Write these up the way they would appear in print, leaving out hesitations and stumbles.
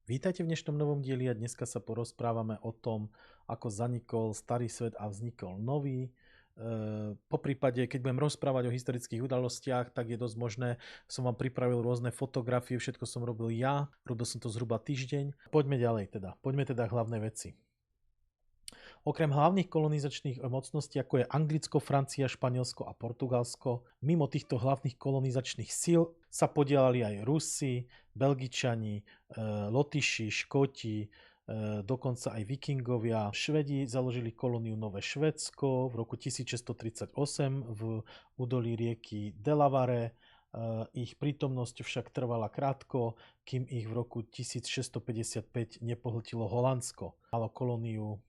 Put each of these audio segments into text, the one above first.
Vítajte v dnešnom novom dieli a dneska sa porozprávame o tom, ako zanikol starý svet a vznikol nový. Po prípade, keď budem rozprávať o historických udalostiach, tak je dosť možné, som vám pripravil rôzne fotografie, všetko som robil ja, robil som to zhruba týždeň. Poďme ďalej teda, poďme teda hlavné veci. Okrem hlavných kolonizačných mocností, ako je Anglicko, Francia, Španielsko a Portugalsko, mimo týchto hlavných kolonizačných síl sa podielali aj Rusi, Belgičani, Lotyši, Škoti, dokonca aj Vikingovia. Švedi založili kolóniu Nové Švédsko v roku 1638 v údolí rieky Delaware. Ich prítomnosť však trvala krátko, kým ich v roku 1655 nepohltilo Holandsko. Malo kolóniu,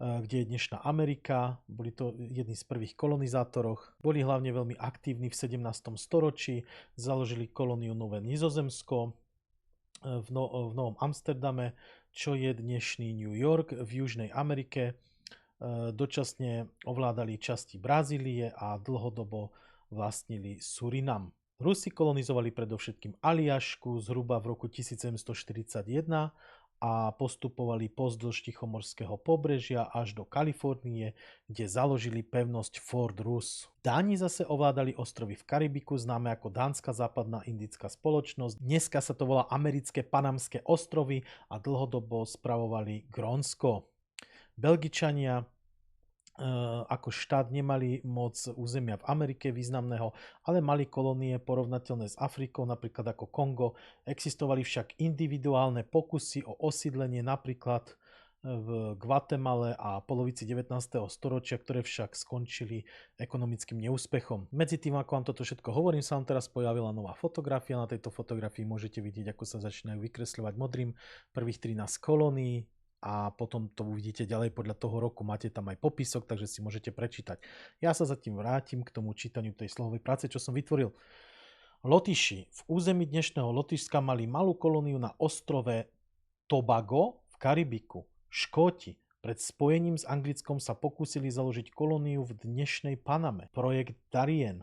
kde je dnešná Amerika. Boli to jedni z prvých kolonizátorov. Boli hlavne veľmi aktívni v 17. storočí. Založili kolóniu Nové Nizozemsko v Novom Amsterdame, čo je dnešný New York v Južnej Amerike. Dočasne ovládali časti Brazílie a dlhodobo vlastnili Surinam. Rusi kolonizovali predovšetkým Aliašku zhruba v roku 1741 a postupovali pozdĺž Tichomorského pobrežia až do Kalifornie, kde založili pevnosť Fort Ross. Dáni zase ovládali ostrovy v Karibiku, známe ako Dánska západná indická spoločnosť. Dneska sa to volá Americké Panamské ostrovy a dlhodobo spravovali Grónsko. Belgičania ako štát nemali moc územia v Amerike významného, ale mali kolónie porovnateľné s Afrikou, napríklad ako Kongo. Existovali však individuálne pokusy o osídlenie napríklad v Guatemale a polovici 19. storočia, ktoré však skončili ekonomickým neúspechom. Medzi tým, ako vám toto všetko hovorím, sa vám teraz pojavila nová fotografia. Na tejto fotografii môžete vidieť, ako sa začínajú vykresľovať modrým prvých 13 kolónií. A potom to uvidíte ďalej podľa toho roku. Máte tam aj popisok, takže si môžete prečítať. Ja sa zatím vrátim k tomu čítaniu tej slohovej práce, čo som vytvoril. Lotyši v území dnešného Lotyšska mali malú kolóniu na ostrove Tobago v Karibiku. Škóti pred spojením s Anglickom sa pokúsili založiť kolóniu v dnešnej Paname. Projekt Darien,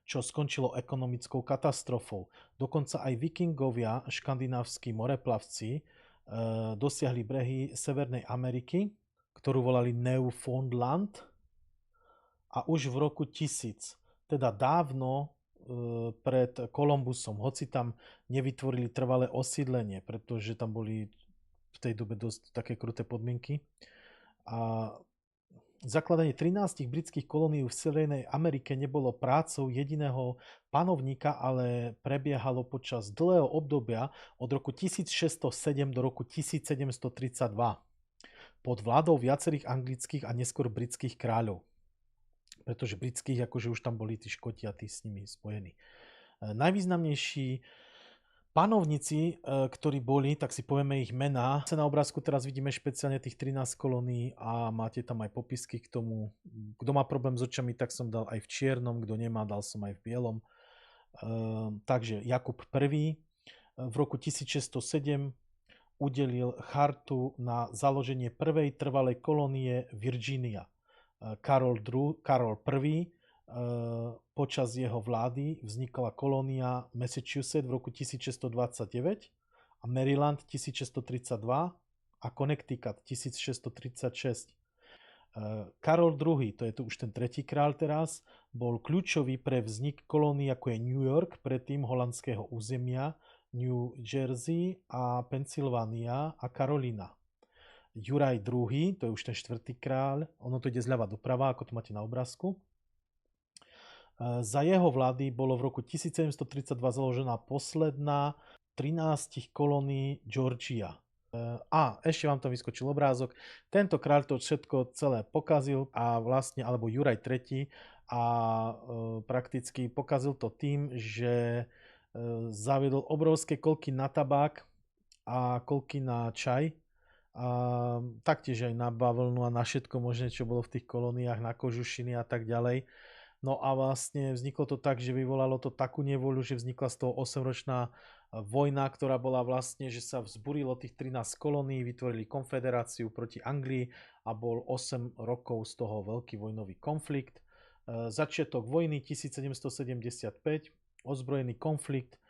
čo skončilo ekonomickou katastrofou. Dokonca aj Vikingovia, škandinávski moreplavci, dosiahli brehy Severnej Ameriky, ktorú volali Newfoundland, a už v roku 1000, teda dávno pred Kolumbusom, hoci tam nevytvorili trvalé osídlenie, pretože tam boli v tej dobe dosť také kruté podmienky. A zakladanie 13 britských kolónií v Severnej Amerike nebolo prácou jediného panovníka, ale prebiehalo počas dlhého obdobia od roku 1607 do roku 1732 pod vládou viacerých anglických a neskôr britských kráľov. Pretože britských, akože už tam boli tí Škoti a tí s nimi spojení. Najvýznamnejší panovníci, ktorí boli, tak si povieme ich mená. Na obrázku teraz vidíme špeciálne tých 13 kolónií a máte tam aj popisky k tomu. Kto má problém s očami, tak som dal aj v čiernom, kto nemá, dal som aj v bielom. Takže Jakub I v roku 1607 udelil chartu na založenie prvej trvalej kolónie Virginia. Karol I počas jeho vlády vznikla kolónia Massachusetts v roku 1629 a Maryland 1632 a Connecticut 1636. Karol II, to je tu už ten tretí kráľ teraz, bol kľúčový pre vznik kolónií ako je New York, predtým holandského územia, New Jersey a Pensylvánia a Karolina. Juraj II, to je už ten štvrtý kráľ, ono to ide zľava doprava, ako to máte na obrázku. Za jeho vlády bolo v roku 1732 založená posledná 13 kolónií Georgia. A ešte vám tam vyskočil obrázok. Tento kráľ to všetko celé pokazil a vlastne, alebo Juraj III, a prakticky pokazil to tým, že zaviedol obrovské kolky na tabák a kolky na čaj. A taktiež aj na bavlnu a na všetko možné, čo bolo v tých kolóniách, na kožušiny a tak ďalej. No a vlastne vzniklo to tak, že vyvolalo to takú nevoľu, že vznikla z toho 8-ročná vojna, ktorá bola vlastne, že sa vzburilo tých 13 kolónií, vytvorili konfederáciu proti Anglii a bol 8 rokov z toho veľký vojnový konflikt. Začiatok vojny 1775, ozbrojený konflikt,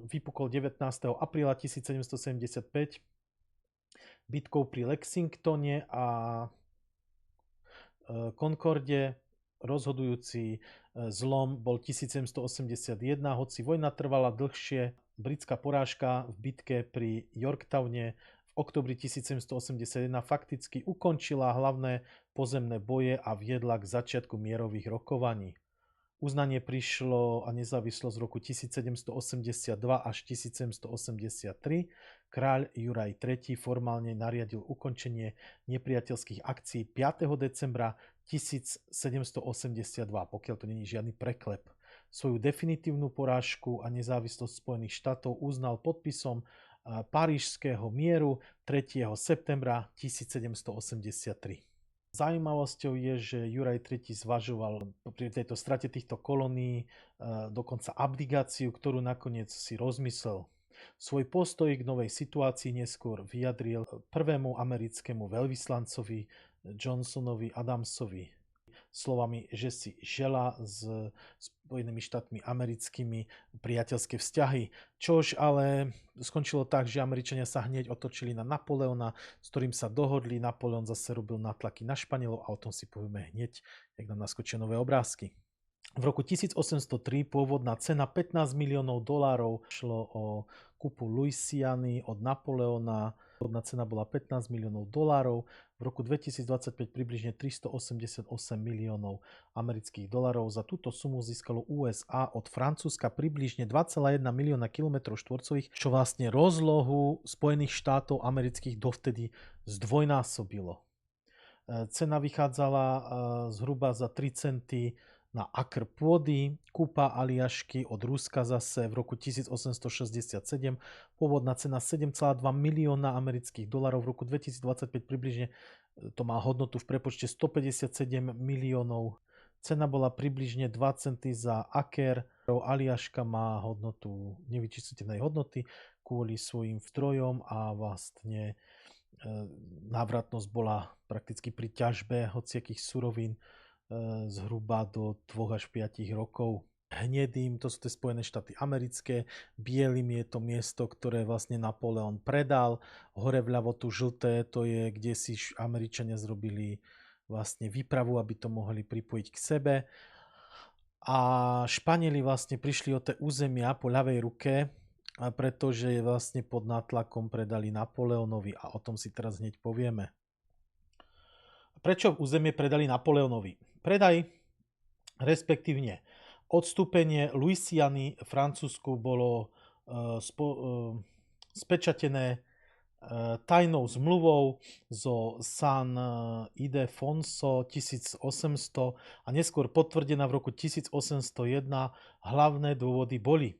vypukol 19. apríla 1775 bitkou pri Lexingtone a Concorde. Rozhodujúci zlom bol 1781, hoci vojna trvala dlhšie. Britská porážka v bitke pri Yorktowne v oktobri 1781 fakticky ukončila hlavné pozemné boje a viedla k začiatku mierových rokovaní. Uznanie prišlo a nezávislosť v roku 1782 až 1783. Kráľ Juraj III formálne nariadil ukončenie nepriateľských akcií 5. decembra 1782, pokiaľ to není žiadny preklep. Svoju definitívnu porážku a nezávislosť Spojených štátov uznal podpisom Parížského mieru 3. septembra 1783. Zaujímavosťou je, že Juraj III zvažoval pri tejto strate týchto kolónií dokonca abdikáciu, ktorú nakoniec si rozmyslel. Svoj postoj k novej situácii neskôr vyjadril prvému americkému veľvyslancovi Johnsonovi Adamsovi slovami, že si želá s Spojenými štátmi americkými priateľské vzťahy. Čož ale skončilo tak, že Američania sa hneď otočili na Napoleona, s ktorým sa dohodli. Napoleon zase robil nátlaky na Španielov a o tom si povieme hneď, jak nám naskočia nové obrázky. V roku 1803 pôvodná cena $15 miliónov šlo o kúpu Louisiany od Napoleona. Pôvodná cena bola $15 miliónov. V roku 2025 približne 388 miliónov amerických dolárov. Za túto sumu získalo USA od Francúzska približne 2,1 milióna km štvorcových, čo vlastne rozlohu Spojených štátov amerických dovtedy zdvojnásobilo. Cena vychádzala zhruba za 3 centy na akr pôdy. Kúpa Aliašky od Ruska zase v roku 1867. Pôvodná cena 7,2 milióna amerických dolárov. V roku 2025 približne to má hodnotu v prepočte 157 miliónov. Cena bola približne 2 centy za aker. Aliaška má hodnotu nevyčísliteľnej hodnoty kvôli svojim zdrojom a vlastne návratnosť bola prakticky pri ťažbe hociakých surovín zhruba do 2 až 5 rokov. Hnedým to sú tie Spojené štáty americké, bielým je to miesto, ktoré vlastne Napoleon predal, hore vľavo tu žlté, to je kde si Američania zrobili vlastne výpravu, aby to mohli pripojiť k sebe. A Španieli vlastne prišli o tie územia po ľavej ruke, pretože vlastne pod nátlakom predali Napoleonovi a o tom si teraz hneď povieme. Prečo územie predali Napoleonovi? Predaj, respektívne odstúpenie Louisiany Francúzsku bolo spečatené tajnou zmluvou zo San Ildefonso 1800 a neskôr potvrdená v roku 1801. Hlavné dôvody boli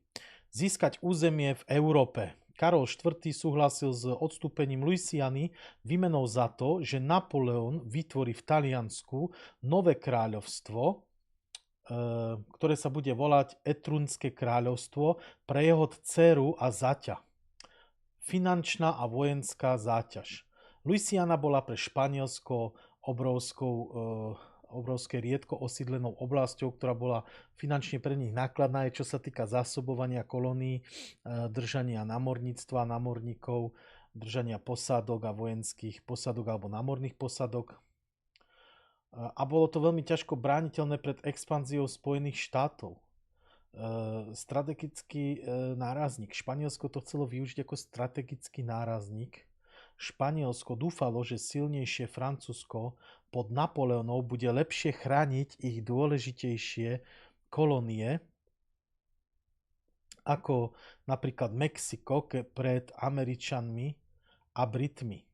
získať územie v Európe. Karol IV. Súhlasil s odstúpením Louisiany výmenou za to, že Napoleon vytvorí v Taliansku nové kráľovstvo, ktoré sa bude volať Etrunské kráľovstvo pre jeho dcéru a zaťa. Finančná a vojenská záťaž. Louisiana bola pre Španielsko obrovské riedko osídlenou oblasťou, ktorá bola finančne pre nich nákladná, čo sa týka zásobovania kolónií, držania námorníctva, námorníkov, držania posádok a vojenských posádok alebo námorných posádok. A bolo to veľmi ťažko brániteľné pred expanziou Spojených štátov. Strategický nárazník. Španielsko to chcelo využiť ako strategický nárazník. Španielsko dúfalo, že silnejšie Francúzsko pod Napoleonom bude lepšie chrániť ich dôležitejšie kolónie, ako napríklad Mexiko pred Američanmi a Britmi.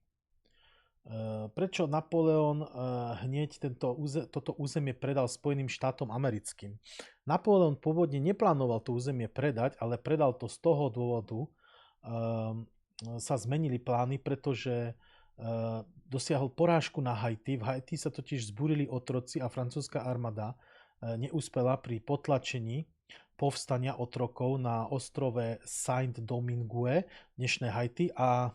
Prečo Napoleon hneď toto územie predal Spojeným štátom americkým? Napoleon pôvodne neplánoval to územie predať, ale predal to z toho dôvodu, sa zmenili plány, pretože dosiahol porážku na Haiti. V Haiti sa totiž zbúrili otroci a francúzska armáda neúspela pri potlačení povstania otrokov na ostrove Saint-Domingue, dnešné Haiti, a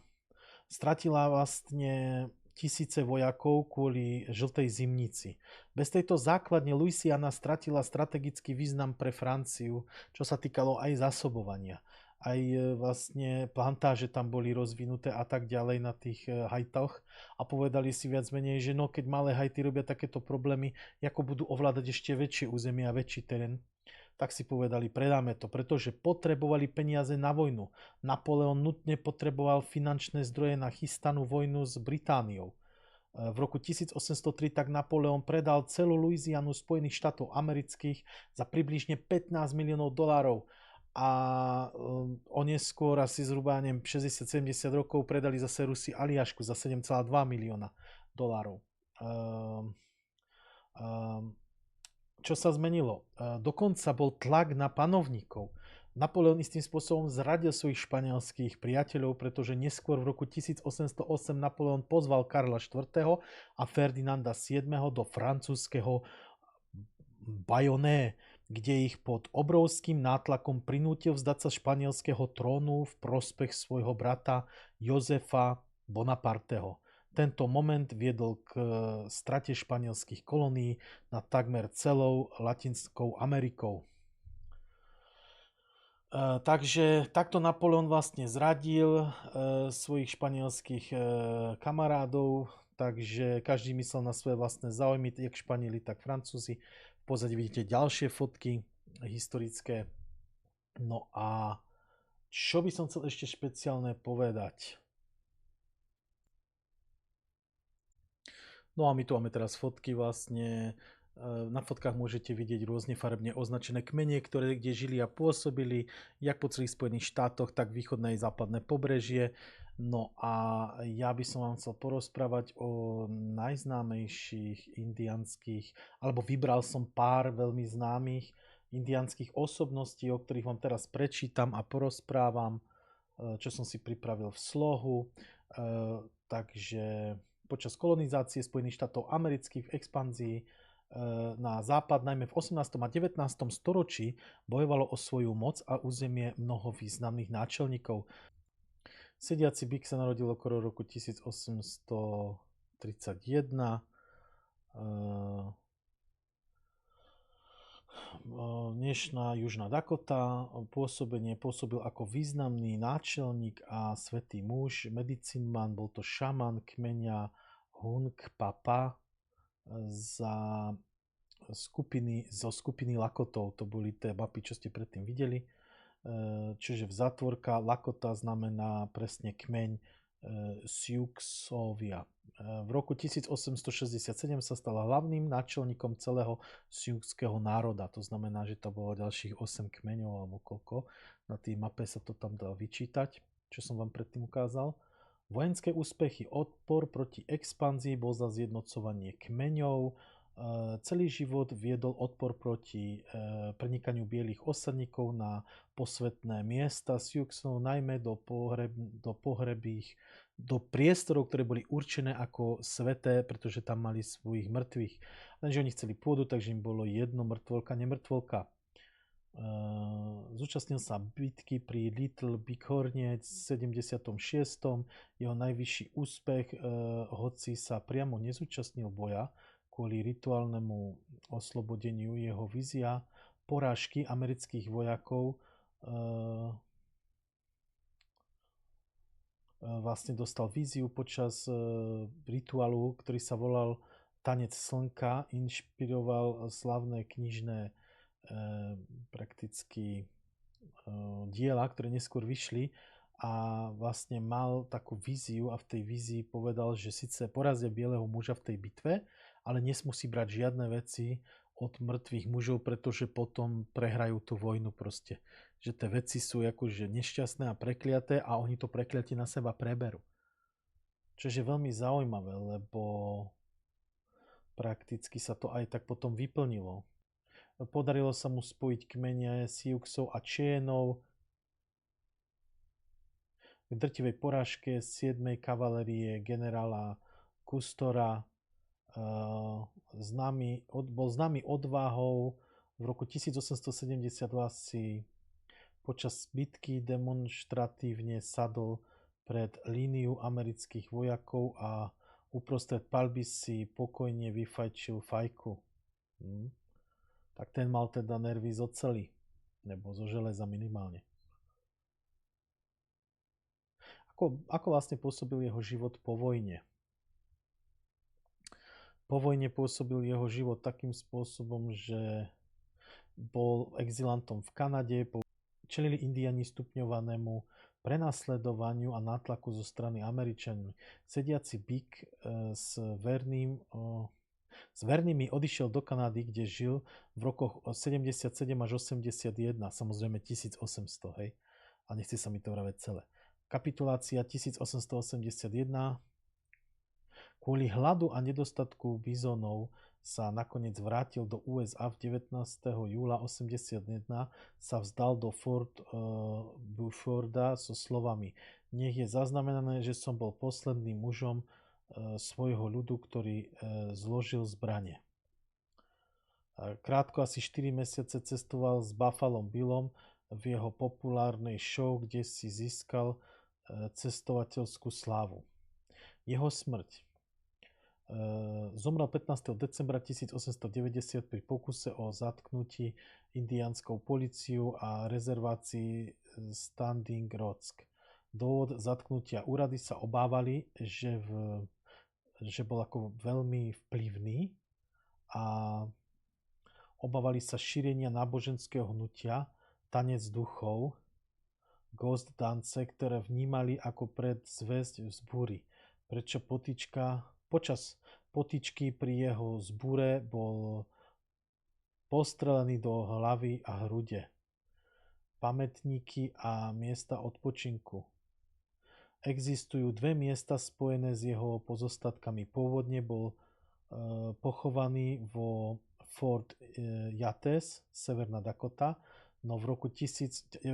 stratila vlastne tisíce vojakov kvôli žltej zimnici. Bez tejto základne Louisiana stratila strategický význam pre Franciu, čo sa týkalo aj zásobovania. aj vlastne plantáže tam boli rozvinuté a tak ďalej na tých hajtoch a povedali si viac menej, že no keď malé hajty robia takéto problémy, ako budú ovládať ešte väčšie územie a väčší terén, tak si povedali, predáme to, pretože potrebovali peniaze na vojnu. Napoleon nutne potreboval finančné zdroje na chystanú vojnu s Britániou. V roku 1803 tak Napoleon predal celú Louisianu Spojených štátov amerických za približne 15 miliónov dolárov a oneskôr asi zhruba 60-70 rokov predali zase Rusi Aliašku za 7,2 milióna dolárov. Čo sa zmenilo? Dokonca bol tlak na panovníkov. Napoleon istým spôsobom zradil svojich španielských priateľov, pretože neskôr v roku 1808 Napoleon pozval Karla IV. A Ferdinanda VII. Do francúzskeho Bayonne, kde ich pod obrovským nátlakom prinútil vzdať sa španielského trónu v prospech svojho brata Jozefa Bonaparteho. Tento moment viedol k strate španielských kolónií nad takmer celou Latinskou Amerikou. Takže takto Napoleon vlastne zradil svojich španielských kamarádov, takže každý myslel na svoje vlastné záujmy, jak Španieli, tak Francúzi. V pozadí vidíte ďalšie fotky historické. No a čo by som chcel ešte špeciálne povedať? No a my tu máme teraz fotky vlastne. Na fotkách môžete vidieť rôzne farebne označené kmene, kde žili a pôsobili, jak po celých Spojených štátoch, tak východné aj západné pobrežie. No a ja by som vám chcel porozprávať o najznámejších indianských, alebo vybral som pár veľmi známych indianských osobností, o ktorých vám teraz prečítam a porozprávam, čo som si pripravil v slohu. Takže počas kolonizácie Spojených štátov amerických v expanzii na západ, najmä v 18. a 19. storočí, bojovalo o svoju moc a územie mnoho významných náčelníkov. Sediaci byk sa narodil okolo roku 1831. Dnešná Južná Dakota. Pôsobil ako významný náčelník a svätý muž, medicínman, bol to šaman kmeňa Hunkpapa zo skupiny Lakotov. To boli tie mapy, čo ste predtým videli. Čiže vzatvorka Lakota znamená presne kmeň Siouxovia. V roku 1867 sa stal hlavným náčelníkom celého siouxského národa. To znamená, že to bolo ďalších 8 kmeňov alebo koľko. Na tej mape sa to tam dá vyčítať, čo som vám predtým ukázal. Vojenské úspechy, odpor proti expanzii, bol za zjednocovanie kmeňov. Celý život viedol odpor proti prenikaniu bielých osadníkov na posvetné miesta Siouxov, najmä do priestorov, ktoré boli určené ako sveté, pretože tam mali svojich mŕtvych. Lenže oni chceli pôdu, takže im bolo jedno mŕtvolka, nemrtvolka. Zúčastnil sa bitky pri Little Bighorne v 76. Jeho najvyšší úspech, hoci sa priamo nezúčastnil boja kvôli rituálnemu oslobodeniu, jeho vízia porážky amerických vojakov vlastne dostal víziu počas rituálu, ktorý sa volal Tanec slnka, inšpiroval slavné knižné prakticky diela, ktoré neskôr vyšli a vlastne mal takú víziu a v tej vízii povedal, že síce porazia bieleho muža v tej bitve, ale nesmú si brať žiadne veci od mŕtvych mužov, pretože potom prehrajú tú vojnu proste. Že tie veci sú akože nešťastné a prekliaté a oni to prekliatie na seba preberú. Čo je veľmi zaujímavé, lebo prakticky sa to aj tak potom vyplnilo. Podarilo sa mu spojiť kmene Siouxov a Cheyenov k drtivej porážke 7. kavalérie generála Custora. Bol známy odvahou. V roku 1872 si počas bitky demonštratívne sadol pred líniu amerických vojakov a uprostred palby si pokojne vyfajčil fajku. Tak ten mal teda nervy z oceli, nebo zo železa minimálne. Ako vlastne pôsobil jeho život po vojne? Po vojne pôsobil jeho život takým spôsobom, že bol exilantom v Kanade, čelili Indiani stupňovanému prenasledovaniu a nátlaku zo strany Američanmi. Sediaci Bik s vernými odišiel do Kanady, kde žil v rokoch 77 až 81, samozrejme 1800, hej. A nechce sa mi to vraveť celé. Kapitulácia 1881. Kvôli hladu a nedostatku bizonov sa nakoniec vrátil do USA v 19. júla 81, sa vzdal do Fort Buforda so slovami: Nech je zaznamenané, že som bol posledným mužom svojho ľudu, ktorý zložil zbrane. Krátko, asi 4 mesiace cestoval s Buffalo Billom v jeho populárnej show, kde si získal cestovateľskú slávu. Jeho smrť. Zomrel 15. decembra 1890 pri pokuse o zatknutí indiánskou políciou a rezervácii Standing Rock. Dôvod zatknutia: úrady sa obávali, že bol ako veľmi vplyvný a obávali sa šírenia náboženského hnutia tanec duchov, ghost dance, ktoré vnímali ako predzvesť vzbúry. Počas potyčky pri jeho zbúre bol postrelený do hlavy a hrude. Pamätníky a miesta odpočinku. Existujú dve miesta spojené s jeho pozostatkami. Pôvodne bol pochovaný vo Fort Yates, Severná Dakota, no v roku 1953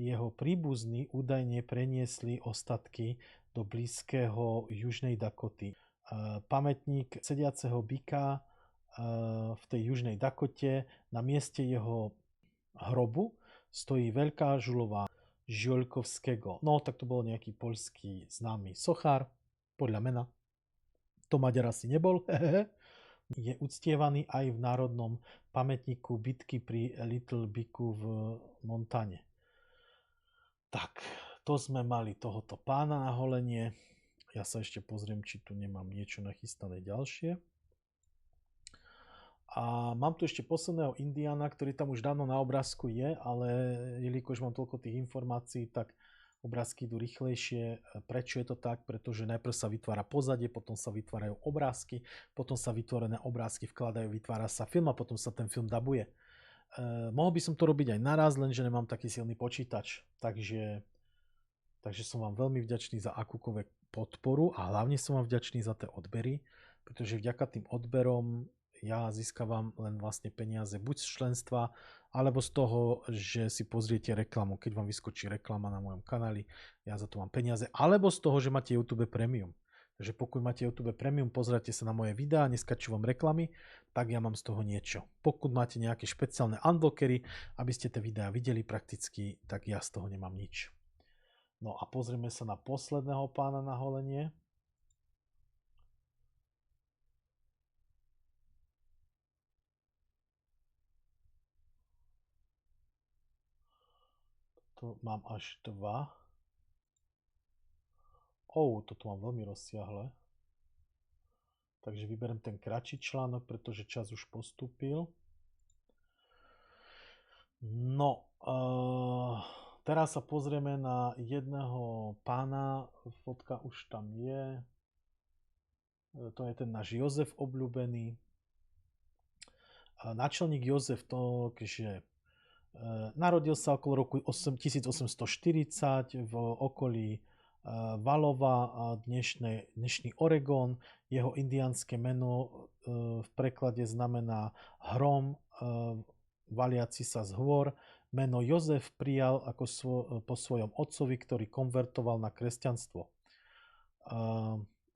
jeho príbuzní údajne preniesli ostatky do blízkeho Južnej Dakoty. Pamätník sediaceho bika v tej Južnej Dakote, na mieste jeho hrobu stojí veľká žulová Žioľkovského. No, tak to bol nejaký poľský známy sochár, podľa mena. To Maďar asi nebol. Je uctievaný aj v národnom pamätníku bitky pri Little Biku v Montane. Tak, to sme mali tohoto pána na holenie. Ja sa ešte pozriem, či tu nemám niečo nachystané ďalšie. A mám tu ešte posledného Indiána, ktorý tam už dávno na obrázku je, ale jelikož mám toľko tých informácií, tak obrázky idú rýchlejšie. Prečo je to tak? Pretože najprv sa vytvára pozadie, potom sa vytvárajú obrázky, potom sa vytvorené obrázky vkladajú, vytvára sa film a potom sa ten film dabuje. Mohol by som to robiť aj naraz, lenže nemám taký silný počítač. Takže som vám veľmi vďačný za akúkoľvek podporu a hlavne som vám vďačný za tie odbery, pretože vďaka tým odberom ja získavam len vlastne peniaze buď z členstva, alebo z toho, že si pozriete reklamu. Keď vám vyskočí reklama na mojom kanáli, ja za to mám peniaze, alebo z toho, že máte YouTube Premium. Takže pokud máte YouTube Premium, pozrite sa na moje videá, neskačú vám reklamy, tak ja mám z toho niečo. Pokud máte nejaké špeciálne unblockery, aby ste tie videá videli prakticky, tak ja z toho nemám nič. No a pozrieme sa na posledného pána na holenie. Tu mám až dva. Toto mám veľmi rozsiahle. Takže vyberiem ten kratší článok, pretože čas už postúpil. No, teraz sa pozrieme na jedného pána. Fotka už tam je. To je ten náš Jozef obľúbený. Náčelník Jozef, že narodil sa okolo roku 1840 v okolí Valova, dnešný Oregon. Jeho indiánske meno v preklade znamená hrom, valiaci sa z hôr. Meno Jozef prijal po svojom otcovi, ktorý konvertoval na kresťanstvo.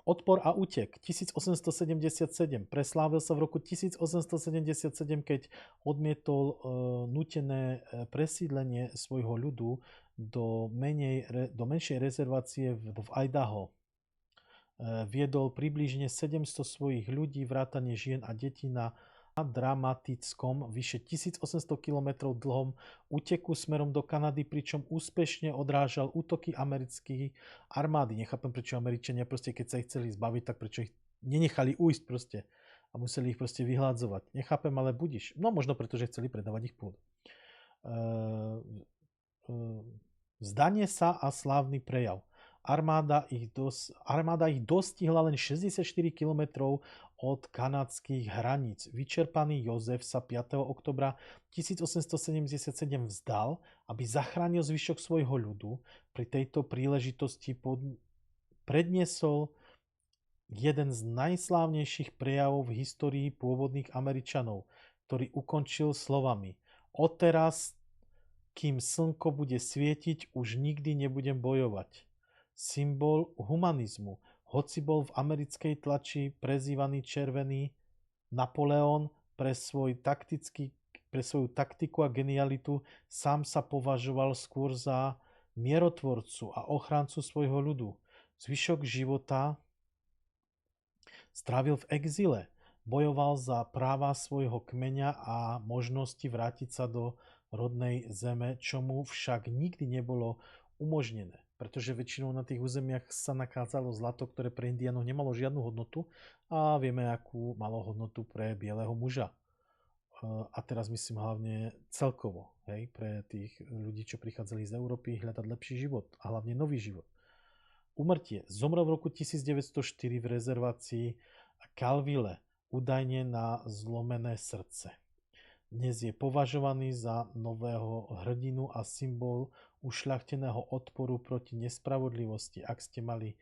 Odpor a útek 1877. Preslávil sa v roku 1877, keď odmietol nútené presídlenie svojho ľudu do menšej rezervácie v Idaho. Viedol približne 700 svojich ľudí, vrátane žien a detí na dramatickom, vyše 1800 km dlhom úteku smerom do Kanady, pričom úspešne odrážal útoky amerických armády. Nechápem, prečo Američania proste, keď sa ich chceli zbaviť, tak prečo ich nenechali ujsť proste a museli ich proste vyhľadzovať. Nechápem, ale budiš. No možno preto, že chceli predávať ich pôdu. Vzdanie sa a slávny prejav. Armáda ich dostihla len 64 km od kanadských hraníc. Vyčerpaný Jozef sa 5. oktobra 1877 vzdal, aby zachránil zvyšok svojho ľudu. Pri tejto príležitosti predniesol jeden z najslávnejších prejavov v histórii pôvodných Američanov, ktorý ukončil slovami: Odteraz, kým slnko bude svietiť, už nikdy nebudem bojovať. Symbol humanizmu, hoci bol v americkej tlači prezývaný Červený, Napoleon pre svoju taktiku a genialitu sám sa považoval skôr za mierotvorcu a ochrancu svojho ľudu. Zvyšok života strávil v exile, bojoval za práva svojho kmeňa a možnosti vrátiť sa do rodnej zeme, čo mu však nikdy nebolo umožnené. Pretože väčšinou na tých územiach sa nachádzalo zlato, ktoré pre Indiánov nemalo žiadnu hodnotu a vieme, akú malo hodnotu pre bieleho muža. A teraz myslím hlavne celkovo, hej, pre tých ľudí, čo prichádzali z Európy hľadať lepší život a hlavne nový život. Úmrtie. Zomrel v roku 1904 v rezervácii Calville, údajne na zlomené srdce. Dnes je považovaný za nového hrdinu a symbol ušľachteného odporu proti nespravodlivosti. Ak ste mali...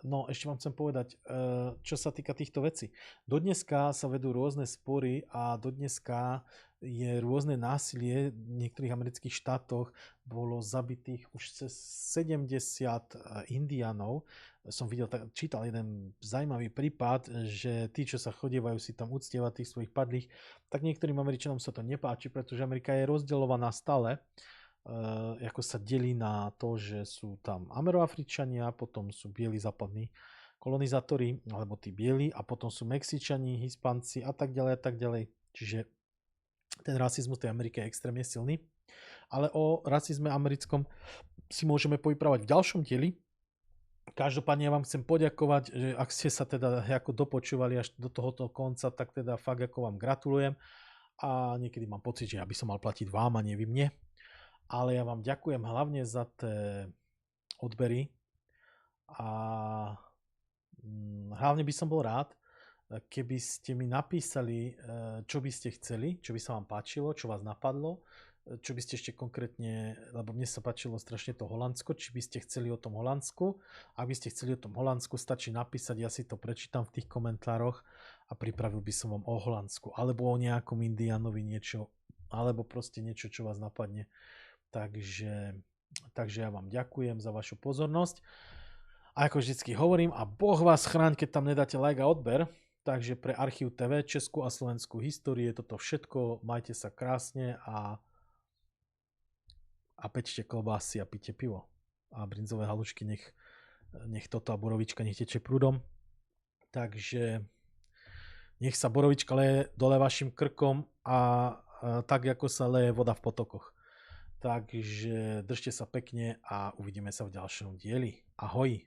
No, ešte vám chcem povedať, čo sa týka týchto vecí. Dodneska sa vedú rôzne spory a dodneska je rôzne násilie. V niektorých amerických štátoch bolo zabitých už cez 70 Indiánov. Som čítal jeden zaujímavý prípad, že tí, čo sa chodievajú si tam uctievať tých svojich padlých, tak niektorým Američanom sa to nepáči, pretože Amerika je rozdeľovaná stále. Ako sa delí na to, že sú tam Ameroafričania, potom sú bieli západní kolonizátori, alebo tí bieli, a potom sú Mexičani, Hispánci a tak ďalej a tak ďalej. Čiže ten rasizmus v tej Amerike je extrémne silný. Ale o rasizme americkom si môžeme povyprávať v ďalšom dieli. Každopádne ja vám chcem poďakovať, že ak ste sa teda ako dopočúvali až do tohoto konca, tak teda fakt ako vám gratulujem. A niekedy mám pocit, že ja by som mal platiť vám a nie vy mne. Ale ja vám ďakujem hlavne za tie odbery a hlavne by som bol rád, keby ste mi napísali, čo by ste chceli, čo by sa vám páčilo, čo vás napadlo, čo by ste ešte konkrétne, lebo mne sa páčilo strašne to Holandsko, či by ste chceli o tom Holandsku. Ak by ste chceli o tom Holandsku, stačí napísať, ja si to prečítam v tých komentároch a pripravil by som vám o Holandsku, alebo o nejakom Indianovi niečo, alebo proste niečo, čo vás napadne. Takže ja vám ďakujem za vašu pozornosť. A ako vždycky hovorím, a Boh vás chráň, keď tam nedáte like a odber. Takže pre Archív TV, Českú a Slovenskú históriu je toto všetko. Majte sa krásne a pečte klobásy a pite pivo. A brinzové halušky, nech toto a borovička nech teče prúdom. Takže nech sa borovička leje dole vašim krkom a tak, ako sa leje voda v potokoch. Takže držte sa pekne a uvidíme sa v ďalšom dieli. Ahoj.